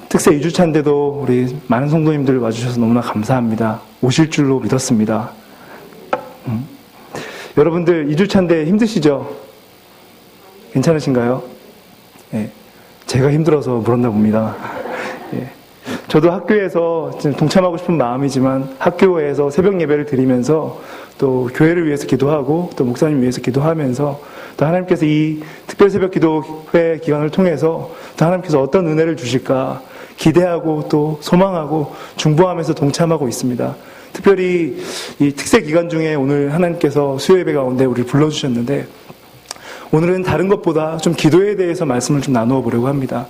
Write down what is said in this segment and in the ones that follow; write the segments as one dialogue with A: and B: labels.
A: 특세 2주차인데도 우리 많은 성도님들 와주셔서 너무나 감사합니다. 오실 줄로 믿었습니다. 여러분들 2주차인데 힘드시죠? 괜찮으신가요? 예, 제가 힘들어서 물었나 봅니다. 예, 저도 학교에서 동참하고 싶은 마음이지만 학교에서 새벽 예배를 드리면서 또 교회를 위해서 기도하고 또 목사님 위해서 기도하면서 또 하나님께서 이 특별 새벽 기도회 기간을 통해서 또 하나님께서 어떤 은혜를 주실까 기대하고 또 소망하고 중보하면서 동참하고 있습니다. 특별히 이 특세 기간 중에 오늘 하나님께서 수요 예배 가운데 우리를 불러주셨는데 오늘은 다른 것보다 좀 기도에 대해서 말씀을 좀 나누어 보려고 합니다.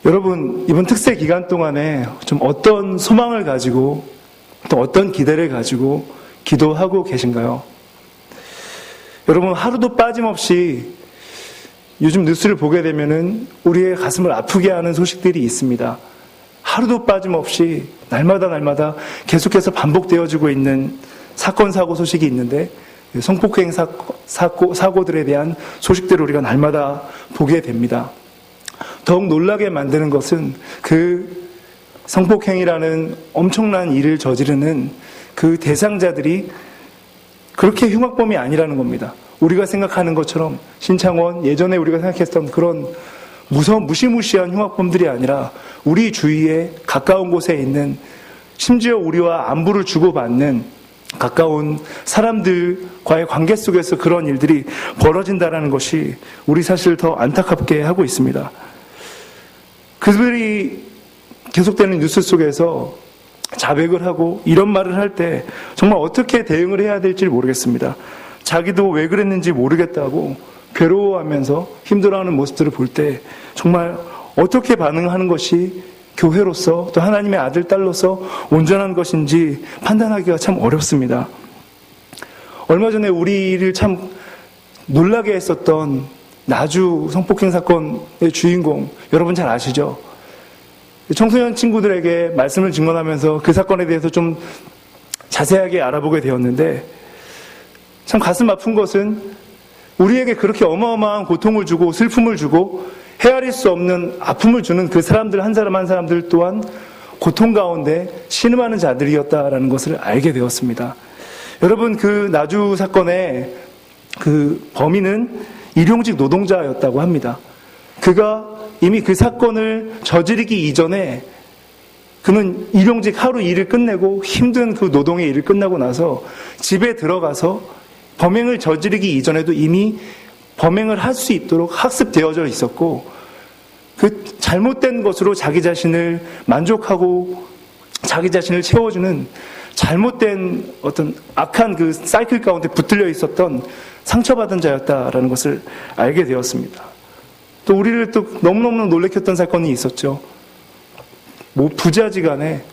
A: 여러분, 이번 특세 기간 동안에 좀 어떤 소망을 가지고 또 어떤 기대를 가지고 기도하고 계신가요? 여러분, 하루도 빠짐없이 요즘 뉴스를 보게 되면은 우리의 가슴을 아프게 하는 소식들이 있습니다. 하루도 빠짐없이 날마다 계속해서 반복되어지고 있는 사건, 사고 소식이 있는데 성폭행 사고들에 대한 소식들을 우리가 날마다 보게 됩니다. 더욱 놀라게 만드는 것은 그 성폭행이라는 엄청난 일을 저지르는 그 대상자들이 그렇게 흉악범이 아니라는 겁니다. 우리가 생각하는 것처럼 신창원, 예전에 우리가 생각했던 그런 무시무시한 흉악범들이 아니라 우리 주위에 가까운 곳에 있는 심지어 우리와 안부를 주고받는 가까운 사람들과의 관계 속에서 그런 일들이 벌어진다는 것이 우리 사실 더 안타깝게 하고 있습니다. 그들이 계속되는 뉴스 속에서 자백을 하고 이런 말을 할 때 정말 어떻게 대응을 해야 될지 모르겠습니다. 자기도 왜 그랬는지 모르겠다고 괴로워하면서 힘들어하는 모습들을 볼 때 정말 어떻게 반응하는 것이 교회로서 또 하나님의 아들, 딸로서 온전한 것인지 판단하기가 참 어렵습니다. 얼마 전에 우리를 참 놀라게 했었던 나주 성폭행 사건의 주인공 여러분 잘 아시죠? 청소년 친구들에게 말씀을 증언하면서 그 사건에 대해서 좀 자세하게 알아보게 되었는데 참 가슴 아픈 것은 우리에게 그렇게 어마어마한 고통을 주고 슬픔을 주고 헤아릴 수 없는 아픔을 주는 그 사람들 한 사람 한 사람들 또한 고통 가운데 신음하는 자들이었다라는 것을 알게 되었습니다. 여러분, 그 나주 사건의 그 범인은 일용직 노동자였다고 합니다. 그가 이미 그 사건을 저지르기 이전에 그는 일용직 하루 일을 끝내고 힘든 그 노동의 일을 끝나고 나서 집에 들어가서 범행을 저지르기 이전에도 이미 범행을 할 수 있도록 학습되어져 있었고 그 잘못된 것으로 자기 자신을 만족하고 자기 자신을 채워주는 잘못된 어떤 악한 그 사이클 가운데 붙들려 있었던 상처받은 자였다라는 것을 알게 되었습니다. 또 우리를 또 너무너무 놀래켰던 사건이 있었죠. 부자지간에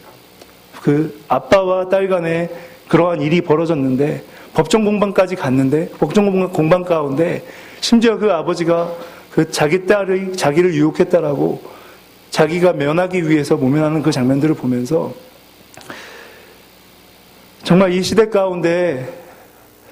A: 그 아빠와 딸 간에 그러한 일이 벌어졌는데 법정 공방까지 갔는데 법정 공방 가운데 심지어 그 아버지가 그 자기 딸이 자기를 유혹했다라고 자기가 면하기 위해서 모면하는 그 장면들을 보면서 정말 이 시대 가운데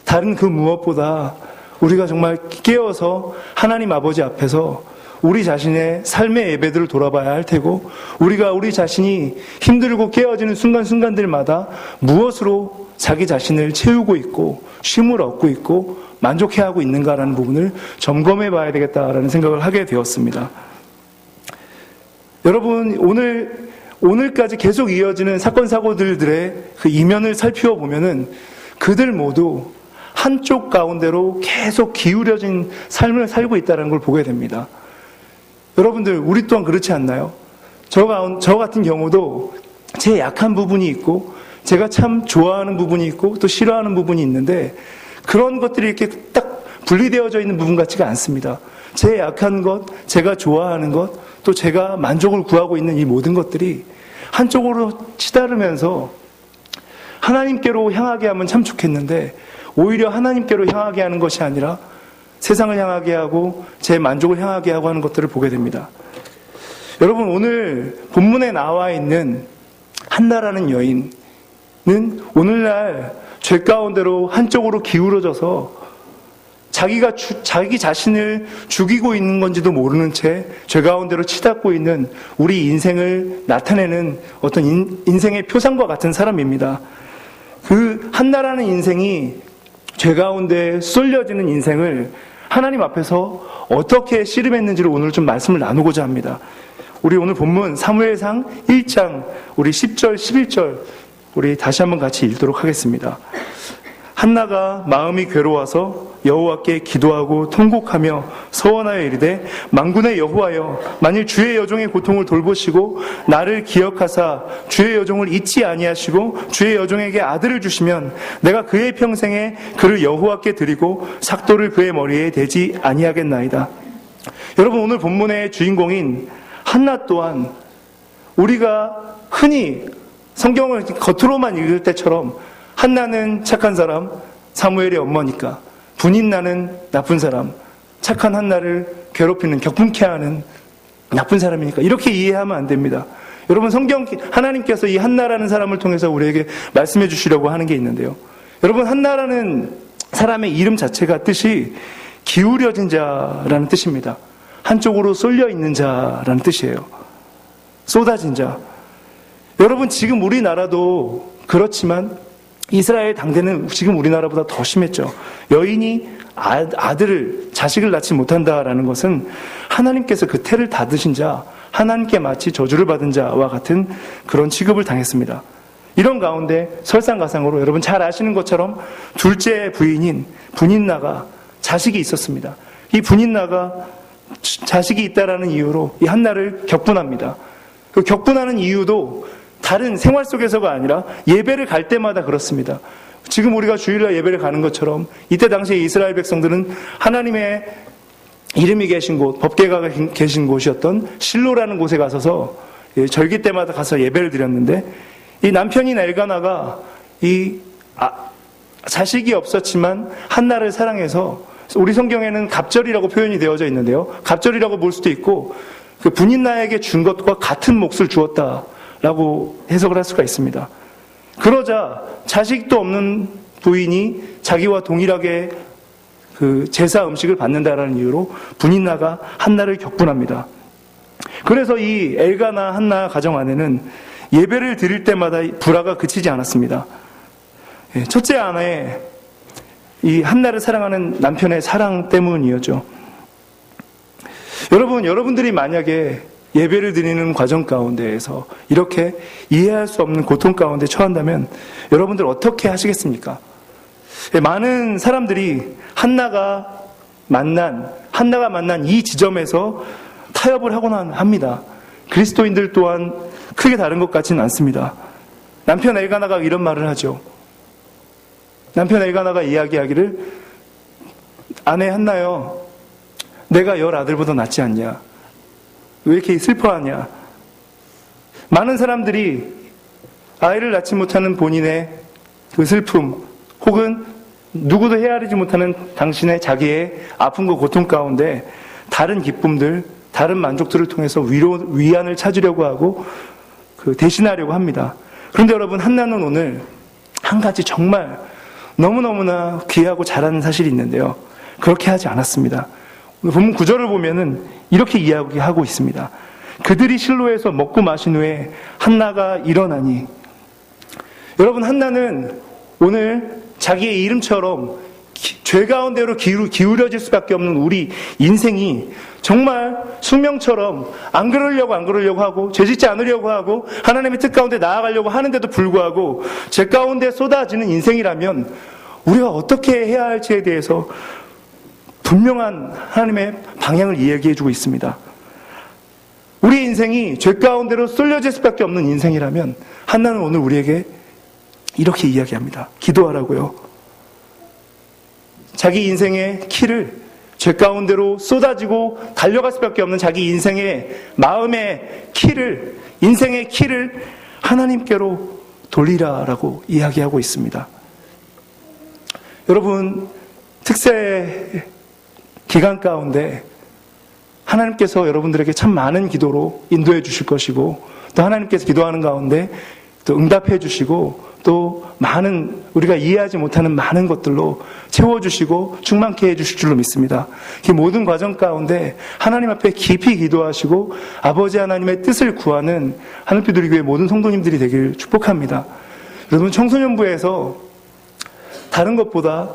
A: 다른 그 무엇보다 우리가 정말 깨어서 하나님 아버지 앞에서 우리 자신의 삶의 예배들을 돌아봐야 할 테고 우리가 우리 자신이 힘들고 깨어지는 순간순간들마다 무엇으로 자기 자신을 채우고 있고 쉼을 얻고 있고 만족해하고 있는가라는 부분을 점검해 봐야 되겠다라는 생각을 하게 되었습니다. 여러분, 오늘까지 계속 이어지는 사건 사고들의 그 이면을 살펴보면은 그들 모두 한쪽 가운데로 계속 기울여진 삶을 살고 있다는 걸 보게 됩니다. 여러분들, 우리 또한 그렇지 않나요? 저 같은 경우도 제 약한 부분이 있고 제가 참 좋아하는 부분이 있고 또 싫어하는 부분이 있는데 그런 것들이 이렇게 딱 분리되어져 있는 부분 같지가 않습니다. 제 약한 것, 제가 좋아하는 것, 또 제가 만족을 구하고 있는 이 모든 것들이 한쪽으로 치달으면서 하나님께로 향하게 하면 참 좋겠는데 오히려 하나님께로 향하게 하는 것이 아니라 세상을 향하게 하고 제 만족을 향하게 하고 하는 것들을 보게 됩니다. 여러분, 오늘 본문에 나와 있는 한나라는 여인은 오늘날 죄 가운데로 한쪽으로 기울어져서 자기 자신을 죽이고 있는 건지도 모르는 채 죄 가운데로 치닫고 있는 우리 인생을 나타내는 어떤 인생의 표상과 같은 사람입니다. 그 한나라는 인생이 죄 가운데 쏠려지는 인생을 하나님 앞에서 어떻게 씨름했는지를 오늘 좀 말씀을 나누고자 합니다. 우리 오늘 본문 사무엘상 1장 우리 10절 11절 우리 다시 한번 같이 읽도록 하겠습니다. 한나가 마음이 괴로워서 여호와께 기도하고 통곡하며 서원하여 이르되 만군의 여호와여 만일 주의 여종의 고통을 돌보시고 나를 기억하사 주의 여종을 잊지 아니하시고 주의 여종에게 아들을 주시면 내가 그의 평생에 그를 여호와께 드리고 삭도를 그의 머리에 대지 아니하겠나이다. 여러분, 오늘 본문의 주인공인 한나 또한 우리가 흔히 성경을 겉으로만 읽을 때처럼 한나는 착한 사람, 사무엘의 엄마니까 분인나는 나쁜 사람, 착한 한나를 괴롭히는, 격분케 하는 나쁜 사람이니까 이렇게 이해하면 안 됩니다. 여러분, 하나님께서 이 한나라는 사람을 통해서 우리에게 말씀해 주시려고 하는 게 있는데요. 여러분, 한나라는 사람의 이름 자체가 뜻이 기울여진 자라는 뜻입니다. 한쪽으로 쏠려 있는 자라는 뜻이에요. 쏟아진 자. 여러분, 지금 우리나라도 그렇지만 이스라엘 당대는 지금 우리나라보다 더 심했죠. 여인이 자식을 낳지 못한다라는 것은 하나님께서 그 태를 닫으신 자, 하나님께 마치 저주를 받은 자와 같은 그런 취급을 당했습니다. 이런 가운데 설상가상으로 여러분 잘 아시는 것처럼 둘째 부인인 분인나가 자식이 있었습니다. 이 분인나가 자식이 있다라는 이유로 이 한나를 격분합니다. 그 격분하는 이유도 다른 생활 속에서가 아니라 예배를 갈 때마다 그렇습니다. 지금 우리가 주일날 예배를 가는 것처럼 이때 당시에 이스라엘 백성들은 하나님의 이름이 계신 곳, 법궤가 계신 곳이었던 실로라는 곳에 가서서 절기 때마다 가서 예배를 드렸는데 이 남편인 엘가나가 자식이 없었지만 한나를 사랑해서 우리 성경에는 갑절이라고 표현이 되어져 있는데요. 갑절이라고 볼 수도 있고 그 분인나에게 준 것과 같은 몫을 주었다 라고 해석을 할 수가 있습니다. 그러자 자식도 없는 부인이 자기와 동일하게 그 제사 음식을 받는다라는 이유로 분인나가 한나를 격분합니다. 그래서 이 엘가나 한나 가정 안에는 예배를 드릴 때마다 불화가 그치지 않았습니다. 첫째 아내 이 한나를 사랑하는 남편의 사랑 때문이었죠. 여러분들이 만약에 예배를 드리는 과정 가운데에서 이렇게 이해할 수 없는 고통 가운데 처한다면 여러분들 어떻게 하시겠습니까? 많은 사람들이 한나가 만난 이 지점에서 타협을 하곤 합니다. 그리스도인들 또한 크게 다른 것 같지는 않습니다. 남편 엘가나가 이런 말을 하죠. 남편 엘가나가 이야기하기를 아내 한나여 내가 10아들보다 낫지 않냐? 왜 이렇게 슬퍼하냐? 많은 사람들이 아이를 낳지 못하는 본인의 그 슬픔 혹은 누구도 헤아리지 못하는 당신의 자기의 아픔과 고통 가운데 다른 기쁨들, 다른 만족들을 통해서 위안을 찾으려고 하고 대신하려고 합니다. 그런데 여러분, 한나는 오늘 한 가지 정말 너무너무나 귀하고 잘하는 사실이 있는데요. 그렇게 하지 않았습니다. 본문 9절을 보면은 이렇게 이야기하고 있습니다. 그들이 실로에서 먹고 마신 후에 한나가 일어나니. 여러분, 한나는 오늘 자기의 이름처럼 죄 가운데로 기울여질 수밖에 없는 우리 인생이 정말 숙명처럼 안 그러려고 하고 죄짓지 않으려고 하고 하나님의 뜻 가운데 나아가려고 하는데도 불구하고 죄 가운데 쏟아지는 인생이라면 우리가 어떻게 해야 할지에 대해서 분명한 하나님의 방향을 이야기해주고 있습니다. 우리 인생이 죄 가운데로 쏠려질 수밖에 없는 인생이라면 한나는 오늘 우리에게 이렇게 이야기합니다. 기도하라고요. 자기 인생의 키를 죄 가운데로 쏟아지고 달려갈 수밖에 없는 자기 인생의 마음의 키를, 인생의 키를 하나님께로 돌리라라고 이야기하고 있습니다. 여러분, 특세 기간 가운데 하나님께서 여러분들에게 참 많은 기도로 인도해 주실 것이고 또 하나님께서 기도하는 가운데 또 응답해 주시고 또 많은 우리가 이해하지 못하는 많은 것들로 채워주시고 충만케 해주실 줄로 믿습니다. 이 모든 과정 가운데 하나님 앞에 깊이 기도하시고 아버지 하나님의 뜻을 구하는 하늘빛우리교회 모든 성도님들이 되길 축복합니다. 여러분, 청소년부에서 다른 것보다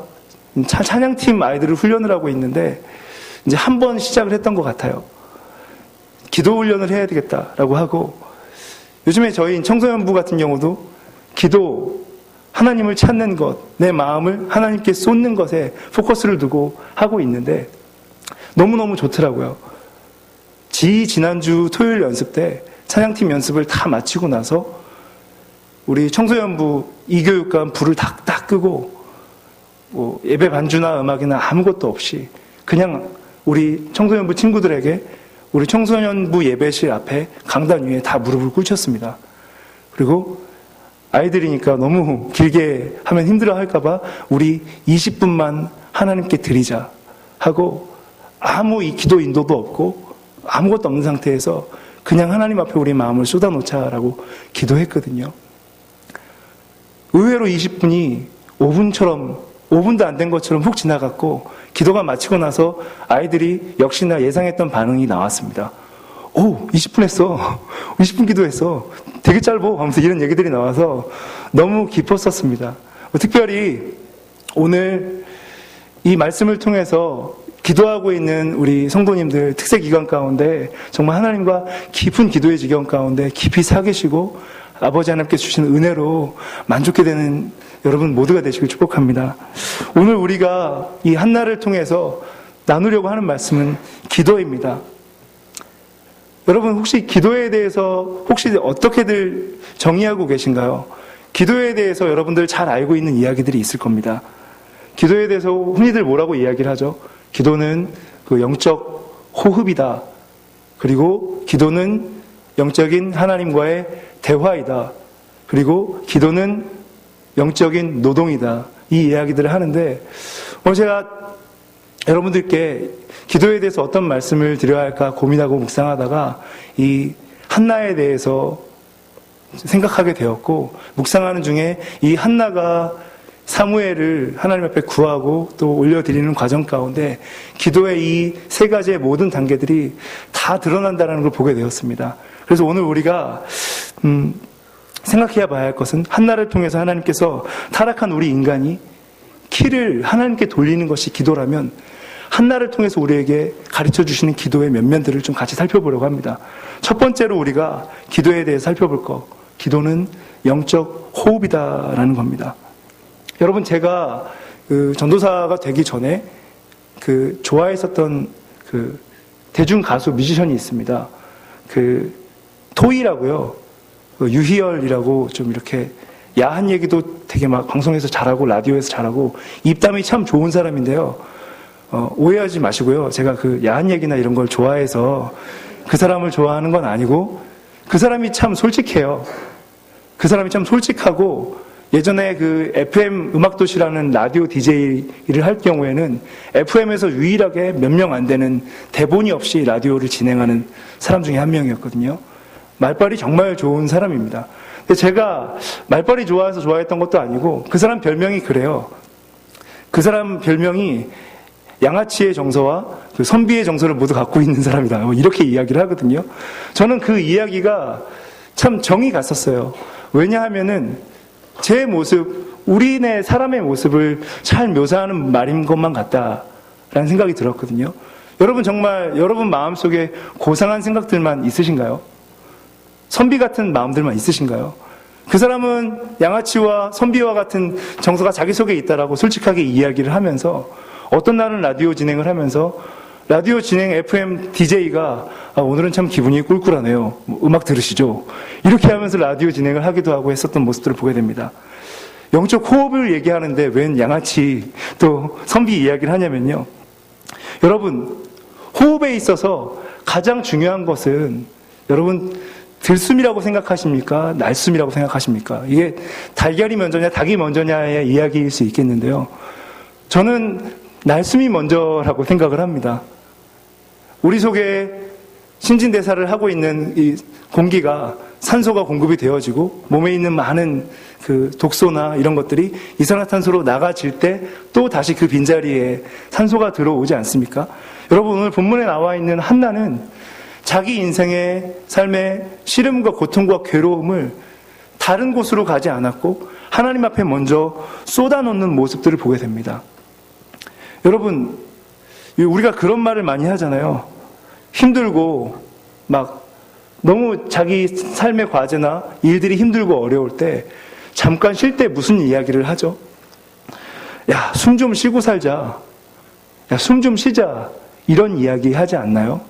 A: 찬양팀 아이들을 훈련을 하고 있는데 이제 한 번 시작을 했던 것 같아요. 기도 훈련을 해야 되겠다라고 하고, 요즘에 저희 청소년부 같은 경우도 기도, 하나님을 찾는 것, 내 마음을 하나님께 쏟는 것에 포커스를 두고 하고 있는데 너무너무 좋더라고요. 지난주 토요일 연습 때 찬양팀 연습을 다 마치고 나서 우리 청소년부 이교육관 불을 딱 끄고 뭐 예배 반주나 음악이나 아무것도 없이 그냥 우리 청소년부 친구들에게 우리 청소년부 예배실 앞에 강단 위에 다 무릎을 꿇혔습니다. 그리고 아이들이니까 너무 길게 하면 힘들어 할까봐 우리 20분만 하나님께 드리자 하고 아무 기도 인도도 없고 아무것도 없는 상태에서 그냥 하나님 앞에 우리 마음을 쏟아놓자라고 기도했거든요. 의외로 20분이 5분도 안 된 것처럼 훅 지나갔고 기도가 마치고 나서 아이들이 역시나 예상했던 반응이 나왔습니다. 20분 했어. 20분 기도했어. 되게 짧아. 하면서 이런 얘기들이 나와서 너무 기뻤었습니다. 특별히 오늘 이 말씀을 통해서 기도하고 있는 우리 성도님들 특세 기간 가운데 정말 하나님과 깊은 기도의 지경 가운데 깊이 사 계시고 아버지 하나님께 주시는 은혜로 만족해 되는 여러분 모두가 되시길 축복합니다. 오늘 우리가 이 한날을 통해서 나누려고 하는 말씀은 기도입니다. 여러분, 혹시 기도에 대해서 혹시 어떻게들 정의하고 계신가요? 기도에 대해서 여러분들 잘 알고 있는 이야기들이 있을 겁니다. 기도에 대해서 흔히들 뭐라고 이야기를 하죠? 기도는 그 영적 호흡이다. 그리고 기도는 영적인 하나님과의 대화이다. 그리고 기도는 영적인 노동이다. 이 이야기들을 하는데 오늘 제가 여러분들께 기도에 대해서 어떤 말씀을 드려야 할까 고민하고 묵상하다가 이 한나에 대해서 생각하게 되었고, 묵상하는 중에 이 한나가 사무엘을 하나님 앞에 구하고 또 올려드리는 과정 가운데 기도의 이 세 가지의 모든 단계들이 다 드러난다는 걸 보게 되었습니다. 그래서 오늘 우리가 생각해야 봐야 할 것은 한나를 통해서 하나님께서 타락한 우리 인간이 키를 하나님께 돌리는 것이 기도라면 한나를 통해서 우리에게 가르쳐 주시는 기도의 면면들을 좀 같이 살펴보려고 합니다. 첫 번째로 우리가 기도에 대해 살펴볼 것, 기도는 영적 호흡이다라는 겁니다. 여러분, 제가 그 전도사가 되기 전에 그 좋아했었던 그 대중 가수 뮤지션이 있습니다. 그 토이라고요. 그 유희열이라고 좀 이렇게 야한 얘기도 되게 막 방송에서 잘하고 라디오에서 잘하고 입담이 참 좋은 사람인데요. 오해하지 마시고요. 제가 그 야한 얘기나 이런 걸 좋아해서 그 사람을 좋아하는 건 아니고 그 사람이 참 솔직해요. 그 사람이 참 솔직하고 예전에 그 FM 음악도시라는 라디오 DJ를 할 경우에는 FM에서 유일하게 몇 명 안 되는 대본이 없이 라디오를 진행하는 사람 중에 한 명이었거든요. 말빨이 정말 좋은 사람입니다. 근데 제가 말빨이 좋아해서 좋아했던 것도 아니고 그 사람 별명이 그래요. 그 사람 별명이 양아치의 정서와 그 선비의 정서를 모두 갖고 있는 사람이다. 이렇게 이야기를 하거든요. 저는 그 이야기가 참 정이 갔었어요. 왜냐하면은 제 모습, 우리네 사람의 모습을 잘 묘사하는 말인 것만 같다라는 생각이 들었거든요. 여러분, 정말 여러분 마음속에 고상한 생각들만 있으신가요? 선비 같은 마음들만 있으신가요? 그 사람은 양아치와 선비와 같은 정서가 자기 속에 있다라고 솔직하게 이야기를 하면서 어떤 날은 라디오 진행을 하면서 라디오 진행 FM DJ가 오늘은 참 기분이 꿀꿀하네요. 음악 들으시죠? 이렇게 하면서 라디오 진행을 하기도 하고 했었던 모습들을 보게 됩니다. 영적 호흡을 얘기하는데 웬 양아치 또 선비 이야기를 하냐면요. 여러분, 호흡에 있어서 가장 중요한 것은 여러분 들숨이라고 생각하십니까? 날숨이라고 생각하십니까? 이게 달걀이 먼저냐 닭이 먼저냐의 이야기일 수 있겠는데요. 저는 날숨이 먼저라고 생각을 합니다. 우리 속에 신진대사를 하고 있는 이 공기가 산소가 공급이 되어지고 몸에 있는 많은 그 독소나 이런 것들이 이산화탄소로 나가질 때 또 다시 그 빈자리에 산소가 들어오지 않습니까? 여러분, 오늘 본문에 나와 있는 한나는 자기 인생의 삶의 시름과 고통과 괴로움을 다른 곳으로 가지 않았고 하나님 앞에 먼저 쏟아놓는 모습들을 보게 됩니다. 여러분, 우리가 그런 말을 많이 하잖아요. 힘들고 막 너무 자기 삶의 과제나 일들이 힘들고 어려울 때 잠깐 쉴 때 무슨 이야기를 하죠? 야, 숨 좀 쉬고 살자. 야, 숨 좀 쉬자. 이런 이야기 하지 않나요?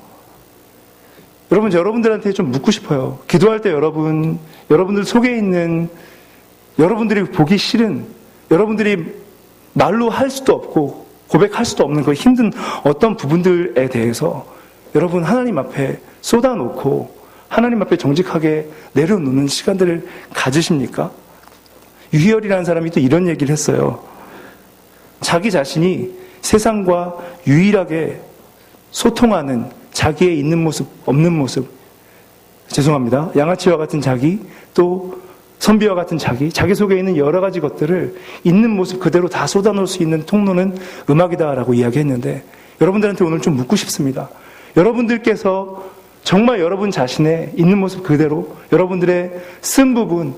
A: 여러분, 여러분들한테 좀 묻고 싶어요. 기도할 때 여러분들 속에 있는 여러분들이 보기 싫은, 여러분들이 말로 할 수도 없고 고백할 수도 없는 그 힘든 어떤 부분들에 대해서 여러분 하나님 앞에 쏟아놓고 하나님 앞에 정직하게 내려놓는 시간들을 가지십니까? 유희열이라는 사람이 또 이런 얘기를 했어요. 자기 자신이 세상과 유일하게 소통하는 자기의 있는 모습, 없는 모습, 죄송합니다. 양아치와 같은 자기, 또 선비와 같은 자기 속에 있는 여러 가지 것들을 있는 모습 그대로 다 쏟아놓을 수 있는 통로는 음악이다라고 이야기했는데, 여러분들한테 오늘 좀 묻고 싶습니다. 여러분들께서 정말 여러분 자신의 있는 모습 그대로, 여러분들의 쓴 부분,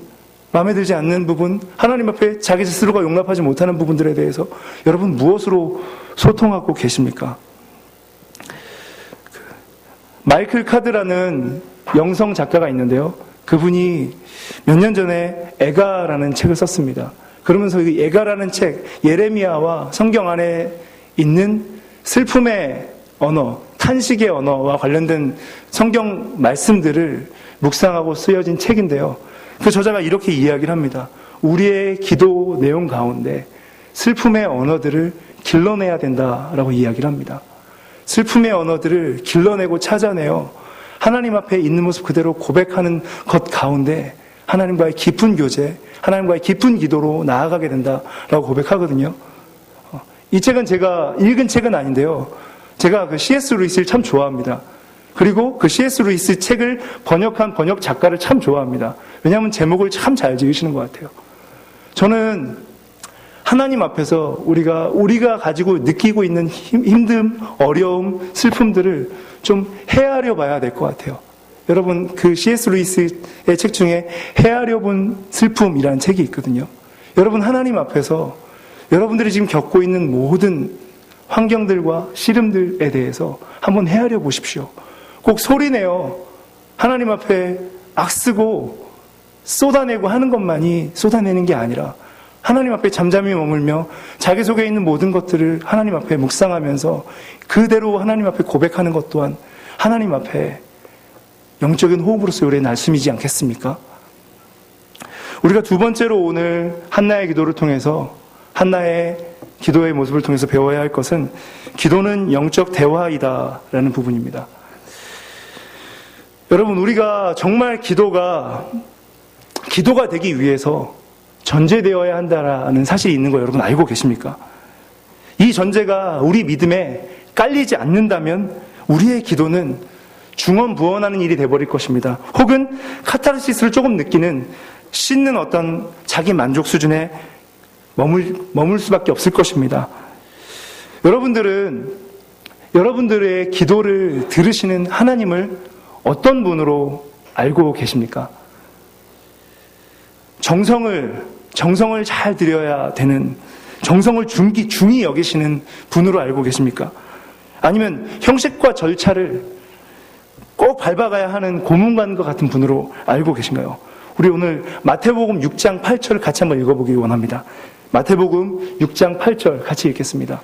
A: 마음에 들지 않는 부분, 하나님 앞에 자기 스스로가 용납하지 못하는 부분들에 대해서 여러분 무엇으로 소통하고 계십니까? 마이클 카드라는 영성 작가가 있는데요. 그분이 몇 년 전에 애가라는 책을 썼습니다. 그러면서 이 애가라는 책, 예레미야와 성경 안에 있는 슬픔의 언어, 탄식의 언어와 관련된 성경 말씀들을 묵상하고 쓰여진 책인데요. 그 저자가 이렇게 이야기를 합니다. 우리의 기도 내용 가운데 슬픔의 언어들을 길러내야 된다라고 이야기를 합니다. 슬픔의 언어들을 길러내고 찾아내어 하나님 앞에 있는 모습 그대로 고백하는 것 가운데 하나님과의 깊은 교제, 하나님과의 깊은 기도로 나아가게 된다라고 고백하거든요. 이 책은 제가 읽은 책은 아닌데요. 제가 그 C.S. 루이스를 참 좋아합니다. 그리고 그 C.S. 루이스 책을 번역한 번역 작가를 참 좋아합니다. 왜냐하면 제목을 참 잘 지으시는 것 같아요. 저는 하나님 앞에서 우리가 가지고 느끼고 있는 힘듦, 어려움, 슬픔들을 좀 헤아려 봐야 될 것 같아요. 여러분, 그 C.S. 루이스의 책 중에 헤아려 본 슬픔이라는 책이 있거든요. 여러분, 하나님 앞에서 여러분들이 지금 겪고 있는 모든 환경들과 시름들에 대해서 한번 헤아려 보십시오. 꼭 소리내어 하나님 앞에 악쓰고 쏟아내고 하는 것만이 쏟아내는 게 아니라 하나님 앞에 잠잠히 머물며 자기 속에 있는 모든 것들을 하나님 앞에 묵상하면서 그대로 하나님 앞에 고백하는 것 또한 하나님 앞에 영적인 호흡으로서 요리의 날숨이지 않겠습니까? 우리가 두 번째로 오늘 한나의 기도를 통해서, 한나의 기도의 모습을 통해서 배워야 할 것은 기도는 영적 대화이다라는 부분입니다. 여러분, 우리가 정말 기도가 되기 위해서 전제되어야 한다라는 사실이 있는 거 여러분 알고 계십니까? 이 전제가 우리 믿음에 깔리지 않는다면 우리의 기도는 중언부언하는 일이 돼버릴 것입니다. 혹은 카타르시스를 조금 느끼는 씻는 어떤 자기 만족 수준에 머물 수밖에 없을 것입니다. 여러분들의 기도를 들으시는 하나님을 어떤 분으로 알고 계십니까? 정성을 잘 드려야 되는, 정성을 중히 여기시는 분으로 알고 계십니까? 아니면 형식과 절차를 꼭 밟아가야 하는 고문관과 같은 분으로 알고 계신가요? 우리 오늘 마태복음 6장 8절을 같이 한번 읽어보기 원합니다. 마태복음 6장 8절 같이 읽겠습니다.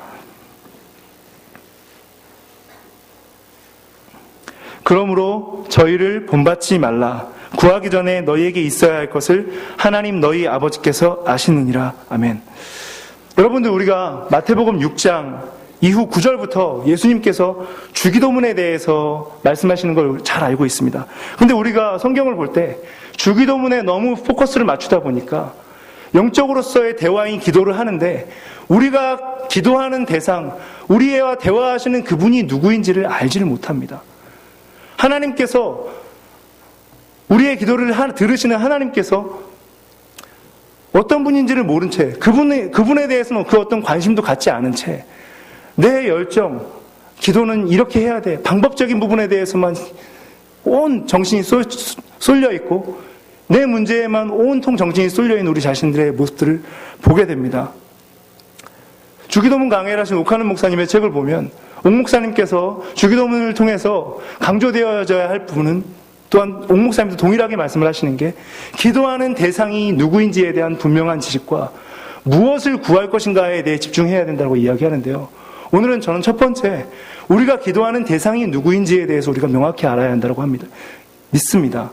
A: 그러므로 저희를 본받지 말라. 구하기 전에 너희에게 있어야 할 것을 하나님 너희 아버지께서 아시느니라. 아멘. 여러분들, 우리가 마태복음 6장 이후 9절부터 예수님께서 주기도문에 대해서 말씀하시는 걸 잘 알고 있습니다. 근데 우리가 성경을 볼 때 주기도문에 너무 포커스를 맞추다 보니까 영적으로서의 대화인 기도를 하는데 우리가 기도하는 대상, 우리와 대화하시는 그분이 누구인지를 알지를 못합니다. 하나님께서 우리의 기도를 들으시는 하나님께서 어떤 분인지를 모른 채, 그분에 대해서는 그 어떤 관심도 갖지 않은 채, 내 열정, 기도는 이렇게 해야 돼, 방법적인 부분에 대해서만 온 정신이 쏠려 있고, 내 문제에만 온통 정신이 쏠려 있는 우리 자신들의 모습들을 보게 됩니다. 주기도문 강해를 하신 옥하는 목사님의 책을 보면, 옥 목사님께서 주기도문을 통해서 강조되어져야 할 부분은 또한 옥 목사님도 동일하게 말씀을 하시는 게, 기도하는 대상이 누구인지에 대한 분명한 지식과 무엇을 구할 것인가에 대해 집중해야 된다고 이야기하는데요. 오늘은 저는 첫 번째, 우리가 기도하는 대상이 누구인지에 대해서 우리가 명확히 알아야 한다고 믿습니다.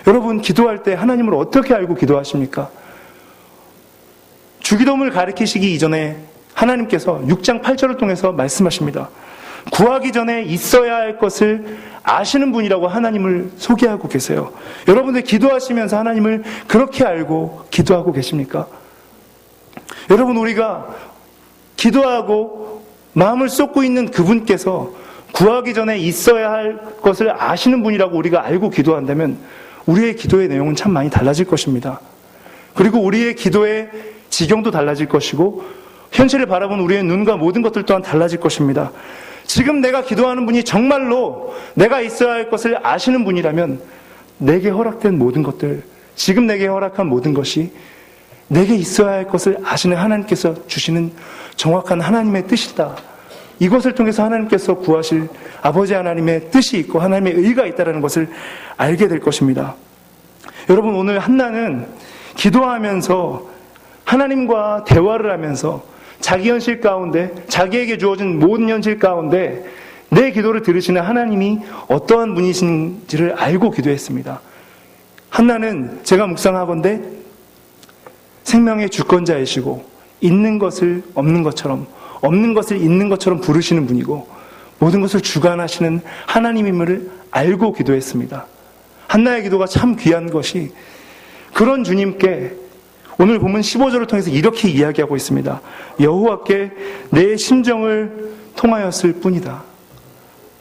A: 여러분, 기도할 때 하나님을 어떻게 알고 기도하십니까? 주기도문을 가르치시기 이전에 하나님께서 6장 8절을 통해서 말씀하십니다. 구하기 전에 있어야 할 것을 아시는 분이라고 하나님을 소개하고 계세요. 여러분들 기도하시면서 하나님을 그렇게 알고 기도하고 계십니까? 여러분, 우리가 기도하고 마음을 쏟고 있는 그분께서 구하기 전에 있어야 할 것을 아시는 분이라고 우리가 알고 기도한다면 우리의 기도의 내용은 참 많이 달라질 것입니다. 그리고 우리의 기도의 지경도 달라질 것이고 현실을 바라보는 우리의 눈과 모든 것들 또한 달라질 것입니다. 지금 내가 기도하는 분이 정말로 내가 있어야 할 것을 아시는 분이라면 내게 허락된 모든 것들, 지금 내게 허락한 모든 것이 내게 있어야 할 것을 아시는 하나님께서 주시는 정확한 하나님의 뜻이다. 이것을 통해서 하나님께서 구하실 아버지 하나님의 뜻이 있고 하나님의 의가 있다는 것을 알게 될 것입니다. 여러분, 오늘 한나는 기도하면서 하나님과 대화를 하면서 자기 현실 가운데, 자기에게 주어진 모든 현실 가운데 내 기도를 들으시는 하나님이 어떠한 분이신지를 알고 기도했습니다. 한나는 제가 묵상하건대 생명의 주권자이시고 있는 것을 없는 것처럼, 없는 것을 있는 것처럼 부르시는 분이고 모든 것을 주관하시는 하나님임을 알고 기도했습니다. 한나의 기도가 참 귀한 것이 그런 주님께 오늘 본문 15절을 통해서 이렇게 이야기하고 있습니다. 여호와께 내 심정을 통하였을 뿐이다.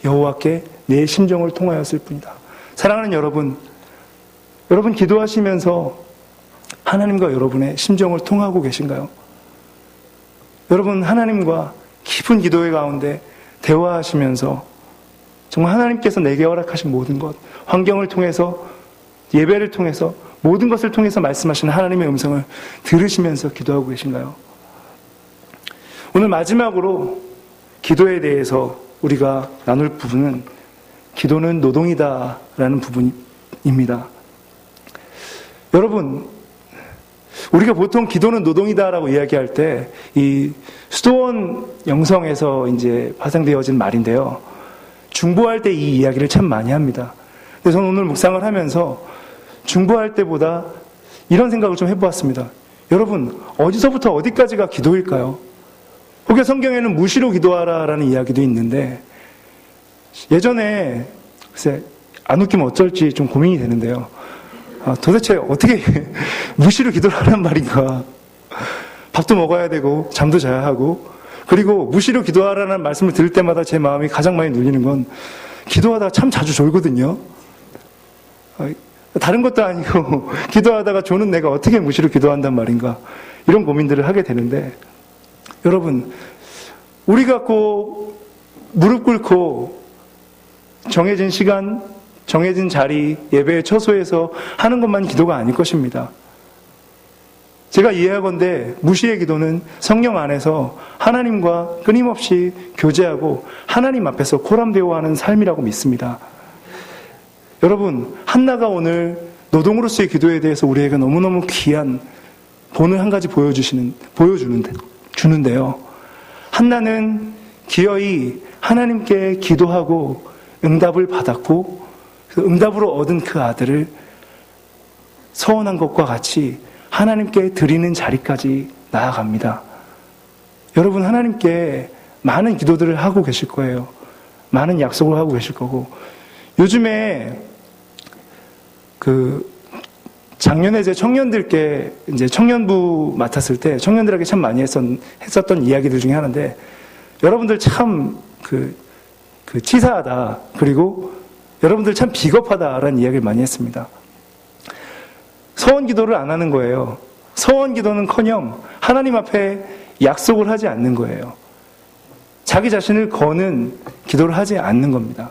A: 여호와께 내 심정을 통하였을 뿐이다. 사랑하는 여러분, 여러분 기도하시면서 하나님과 여러분의 심정을 통하고 계신가요? 여러분, 하나님과 깊은 기도의 가운데 대화하시면서 정말 하나님께서 내게 허락하신 모든 것, 환경을 통해서, 예배를 통해서, 모든 것을 통해서 말씀하시는 하나님의 음성을 들으시면서 기도하고 계신가요? 오늘 마지막으로 기도에 대해서 우리가 나눌 부분은 기도는 노동이다 라는 부분입니다. 여러분, 우리가 보통 기도는 노동이다 라고 이야기할 때 이 수도원 영성에서 이제 파생되어진 말인데요. 중보할 때 이 이야기를 참 많이 합니다. 그래서 저는 오늘 묵상을 하면서 중보할 때보다 이런 생각을 좀 해보았습니다. 여러분, 어디서부터 어디까지가 기도일까요? 혹여 성경에는 무시로 기도하라라는 이야기도 있는데 예전에 글쎄 안 웃기면 어쩔지 좀 고민이 되는데요. 도대체 어떻게 무시로 기도를 하란 말인가? 밥도 먹어야 되고 잠도 자야 하고, 그리고 무시로 기도하라는 말씀을 들을 때마다 제 마음이 가장 많이 눌리는 건 기도하다가 참 자주 졸거든요. 다른 것도 아니고 기도하다가 조는 내가 어떻게 무시로 기도한단 말인가, 이런 고민들을 하게 되는데, 여러분, 우리가 꼭 무릎 꿇고 정해진 시간, 정해진 자리, 예배의 처소에서 하는 것만 기도가 아닐 것입니다. 제가 이해하건대 무시의 기도는 성령 안에서 하나님과 끊임없이 교제하고 하나님 앞에서 코람대오하는 삶이라고 믿습니다. 여러분, 한나가 오늘 노동으로서의 기도에 대해서 우리에게 너무너무 귀한 본을 한 가지 주는데요. 한나는 기어이 하나님께 기도하고 응답을 받았고 그 응답으로 얻은 그 아들을 서원한 것과 같이 하나님께 드리는 자리까지 나아갑니다. 여러분, 하나님께 많은 기도들을 하고 계실 거예요. 많은 약속을 하고 계실 거고, 요즘에 작년에 제 청년들께 이제 청년부 맡았을 때 청년들에게 참 많이 했었던 이야기들 중에 하나인데, 여러분들 참 치사하다. 그리고 여러분들 참 비겁하다라는 이야기를 많이 했습니다. 서원 기도를 안 하는 거예요. 서원 기도는커녕 하나님 앞에 약속을 하지 않는 거예요. 자기 자신을 거는 기도를 하지 않는 겁니다.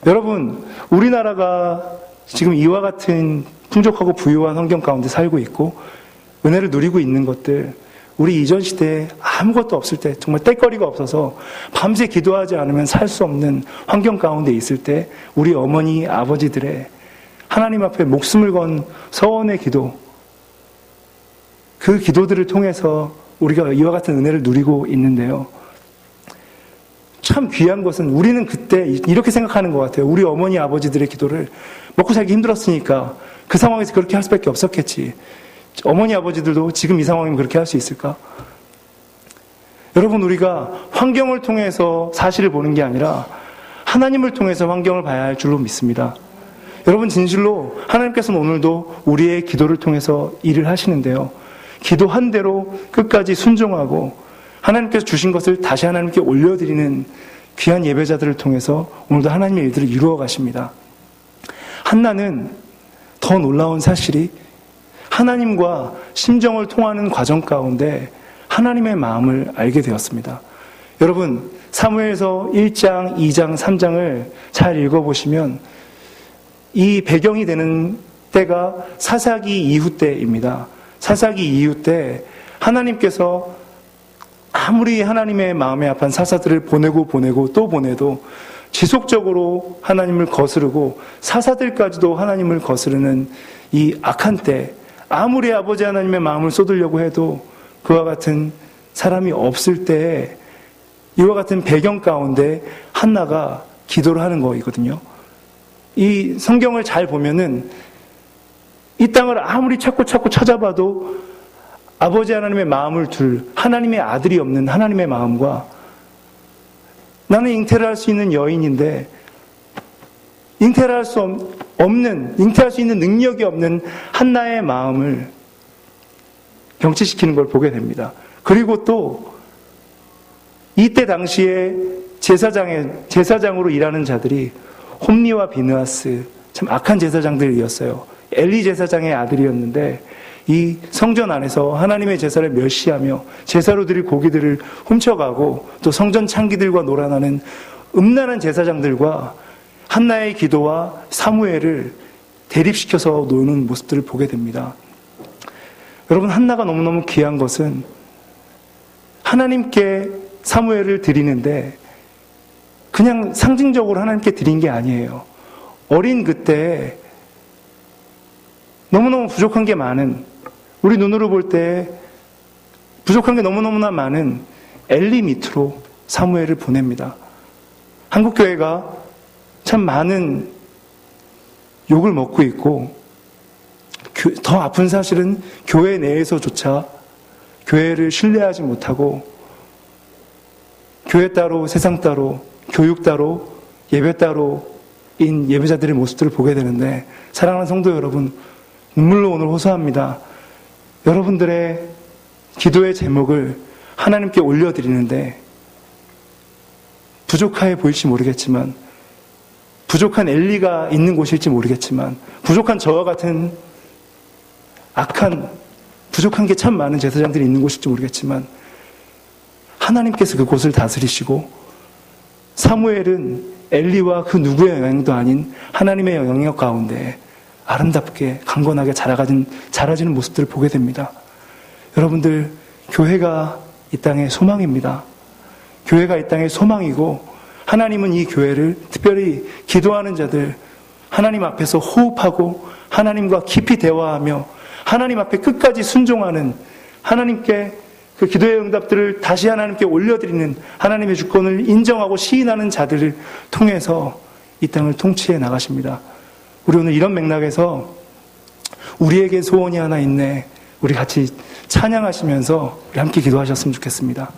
A: 여러분, 우리나라가 지금 이와 같은 풍족하고 부유한 환경 가운데 살고 있고 은혜를 누리고 있는 것들, 우리 이전 시대에 아무것도 없을 때, 정말 땔거리가 없어서 밤새 기도하지 않으면 살 수 없는 환경 가운데 있을 때 우리 어머니, 아버지들의 하나님 앞에 목숨을 건 서원의 기도, 그 기도들을 통해서 우리가 이와 같은 은혜를 누리고 있는데요. 참 귀한 것은 우리는 그때 이렇게 생각하는 것 같아요. 우리 어머니, 아버지들의 기도를 먹고 살기 힘들었으니까 그 상황에서 그렇게 할 수밖에 없었겠지. 어머니, 아버지들도 지금 이 상황이면 그렇게 할 수 있을까? 여러분, 우리가 환경을 통해서 사실을 보는 게 아니라 하나님을 통해서 환경을 봐야 할 줄로 믿습니다. 여러분, 진실로 하나님께서는 오늘도 우리의 기도를 통해서 일을 하시는데요. 기도한 대로 끝까지 순종하고 하나님께서 주신 것을 다시 하나님께 올려드리는 귀한 예배자들을 통해서 오늘도 하나님의 일들을 이루어 가십니다. 한나는 더 놀라운 사실이 하나님과 심정을 통하는 과정 가운데 하나님의 마음을 알게 되었습니다. 여러분, 사무엘서 1장, 2장, 3장을 잘 읽어보시면 이 배경이 되는 때가 사사기 이후 때입니다. 사사기 이후 때 하나님께서 아무리 하나님의 마음에 합한 사사들을 보내고 또 보내도 지속적으로 하나님을 거스르고 사사들까지도 하나님을 거스르는 이 악한 때, 아무리 아버지 하나님의 마음을 쏟으려고 해도 그와 같은 사람이 없을 때에 이와 같은 배경 가운데 한나가 기도를 하는 거이거든요. 이 성경을 잘 보면은 이 땅을 아무리 찾고 찾아봐도 아버지 하나님의 마음을 둘 하나님의 아들이 없는 하나님의 마음과 나는 잉태를 할 수 있는 여인인데 잉태할 수 있는 능력이 없는 한나의 마음을 병치시키는 걸 보게 됩니다. 그리고 또 이때 당시에 제사장으로 일하는 자들이 홈리와 비느하스, 참 악한 제사장들이었어요. 엘리 제사장의 아들이었는데 이 성전 안에서 하나님의 제사를 멸시하며 제사로 드릴 고기들을 훔쳐가고 또 성전 창기들과 놀아나는 음란한 제사장들과 한나의 기도와 사무엘을 대립시켜서 노는 모습들을 보게 됩니다. 여러분, 한나가 너무너무 귀한 것은 하나님께 사무엘을 드리는데 그냥 상징적으로 하나님께 드린 게 아니에요. 어린 그때 너무너무 부족한 게 많은, 우리 눈으로 볼 때 부족한 게 너무너무나 많은 엘리 밑으로 사무엘을 보냅니다. 한국교회가 참 많은 욕을 먹고 있고 더 아픈 사실은 교회 내에서조차 교회를 신뢰하지 못하고 교회 따로 세상 따로 교육 따로 예배 따로인 예배자들의 모습들을 보게 되는데, 사랑하는 성도 여러분, 눈물로 오늘 호소합니다. 여러분들의 기도의 제목을 하나님께 올려드리는데 부족해 보일지 모르겠지만, 부족한 엘리가 있는 곳일지 모르겠지만, 부족한 저와 같은 악한, 부족한 게 참 많은 제사장들이 있는 곳일지 모르겠지만 하나님께서 그곳을 다스리시고 사무엘은 엘리와 그 누구의 영향도 아닌 하나님의 영향력 가운데 아름답게 강건하게 자라지는 모습들을 보게 됩니다. 여러분들, 교회가 이 땅의 소망입니다. 교회가 이 땅의 소망이고 하나님은 이 교회를 특별히 기도하는 자들, 하나님 앞에서 호흡하고 하나님과 깊이 대화하며 하나님 앞에 끝까지 순종하는, 하나님께 그 기도의 응답들을 다시 하나님께 올려드리는, 하나님의 주권을 인정하고 시인하는 자들을 통해서 이 땅을 통치해 나가십니다. 우리 오늘 이런 맥락에서 우리에게 소원이 하나 있네, 우리 같이 찬양하시면서 우리 함께 기도하셨으면 좋겠습니다.